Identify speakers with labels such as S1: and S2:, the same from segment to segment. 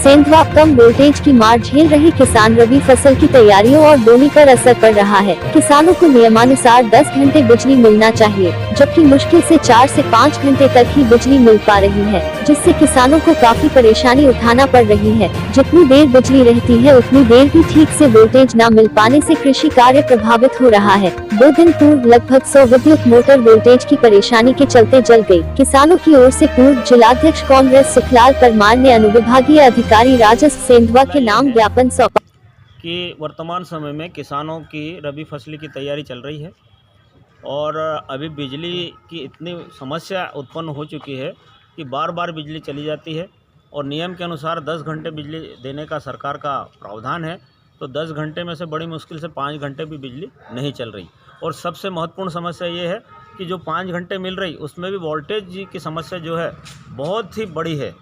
S1: सेंधवा कम voltage की मार झेल रहे किसान रबी फसल की तैयारियों और बोनी पर असर पड़ रहा है। किसानों को नियमानुसार 10 घंटे बिजली मिलना चाहिए, जबकि मुश्किल से 4 से 5 घंटे तक ही बिजली मिल पा रही है, जिससे किसानों को काफी परेशानी उठाना पड़ रही है। जितनी देर बिजली रहती है उतनी देर भी ठीक से वोल्टेज न मिल पाने से कृषि कार्य प्रभावित हो रहा है। 2 दिन पूर्व लगभग 100 विद्युत मोटर वोल्टेज की परेशानी के चलते जल गई। किसानों की ओर से पूर्व जिलाध्यक्ष कांग्रेस सुखलाल परमार ने अनुविभागीय अधिकारी राजस्व सेंधवा के नाम ज्ञापन सौंपा
S2: कि वर्तमान समय में किसानों की रबी फसली की तैयारी चल रही है और अभी बिजली की इतनी समस्या उत्पन्न हो चुकी है कि बार बार बिजली चली जाती है और नियम के अनुसार 10 घंटे बिजली देने का सरकार का प्रावधान है। तो 10 घंटे में से बड़ी मुश्किल से 5 घंटे भी बिजली नहीं चल रही। और सबसे महत्वपूर्ण समस्या ये है कि जो 5 घंटे मिल रही उसमें भी वोल्टेज की समस्या जो है बहुत ही बड़ी है।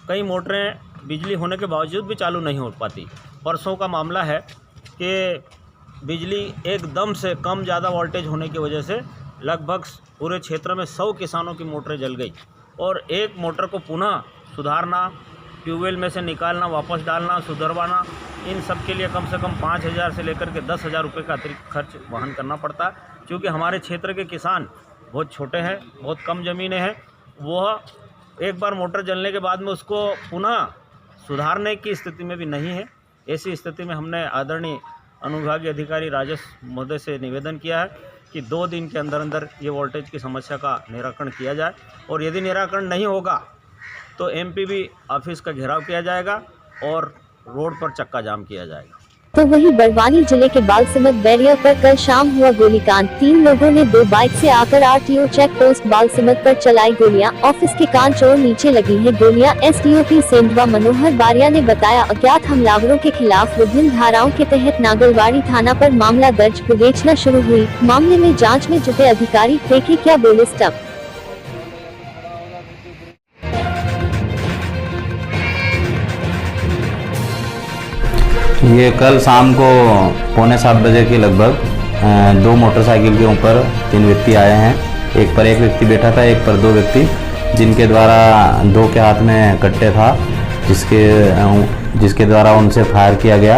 S2: कई मोटरें बिजली होने के बावजूद भी चालू नहीं हो पाती। परसों का मामला है कि बिजली एकदम से कम ज़्यादा वोल्टेज होने की वजह से लगभग पूरे क्षेत्र में 100 किसानों की मोटरें जल गई और एक मोटर को पुनः सुधारना, ट्यूबवेल में से निकालना, वापस डालना, सुधरवाना, इन सब के लिए कम से कम 5,000 से लेकर के 10,000 रुपये का अतिरिक्त खर्च वहन करना पड़ता है। क्योंकि हमारे क्षेत्र के किसान बहुत छोटे हैं, बहुत कम ज़मीनें हैं, वह एक बार मोटर जलने के बाद में उसको पुनः सुधारने की स्थिति में भी नहीं है। ऐसी स्थिति में हमने आदरणीय अनुविभागीय अधिकारी राजस्व महोदय से निवेदन किया है कि 2 दिन के अंदर अंदर ये वोल्टेज की समस्या का निराकरण किया जाए और यदि निराकरण नहीं होगा तो एमपीबी ऑफिस का घेराव किया जाएगा और रोड पर चक्का जाम किया जाएगा।
S1: तो वहीं बड़वानी जिले के बालसमंद बैरियर पर कल शाम हुआ गोलीकांड। 3 लोगों ने 2 बाइक से आकर आरटीओ चेक पोस्ट बालसमंद पर चलाई गोलियां। ऑफिस के कांच और नीचे लगी है गोलियां। एसडीओपी सेंधवा मनोहर बारिया ने बताया, अज्ञात हमलावरों के खिलाफ विभिन्न धाराओं के तहत नागलवाड़ी थाना पर मामला दर्ज, विवेचना शुरू हुई। मामले में जाँच में जुटे अधिकारी देखे क्या बोले स्टप।
S3: ये कल शाम को 6:45 बजे के लगभग 2 मोटरसाइकिल के ऊपर 3 व्यक्ति आए हैं। एक पर एक व्यक्ति बैठा था, एक पर 2 व्यक्ति, जिनके द्वारा 2 के हाथ में कट्टे था, जिसके द्वारा उनसे फायर किया गया।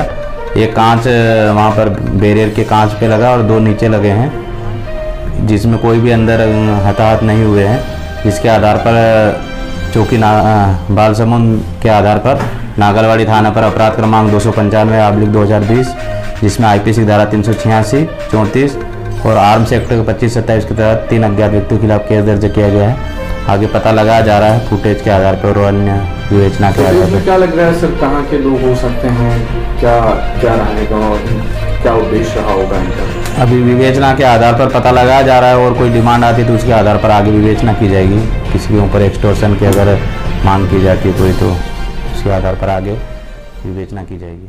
S3: एक कांच वहाँ पर बैरियर के कांच पे लगा और 2 नीचे लगे हैं, जिसमें कोई भी अंदर हताहत नहीं हुए हैं। जिसके आधार पर चौकी बालसमंद के आधार पर नागलवाड़ी थाना पर अपराध क्रमांक 295/2020, जिसमें आईपीसी धारा 386, 34 और आर्म्स एक्ट 25-27 के तहत 3 अज्ञात व्यक्तियों के खिलाफ केस दर्ज किया गया है। आगे पता लगाया जा रहा है फुटेज के आधार पर और अन्य विवेचना के आधार पर।
S4: क्या लग रहा है सर, कहाँ के लोग हो सकते हैं, क्या रहेगा और क्या उद्देश्य रहा होगा इनका?
S3: अभी विवेचना के आधार पर पता लगाया जा रहा है और कोई डिमांड आती है तो उसके आधार पर आगे विवेचना की जाएगी। किसी के ऊपर एक्सटॉर्शन की अगर मांग की जाती है तो उसके आधार पर आगे विवेचना की जाएगी।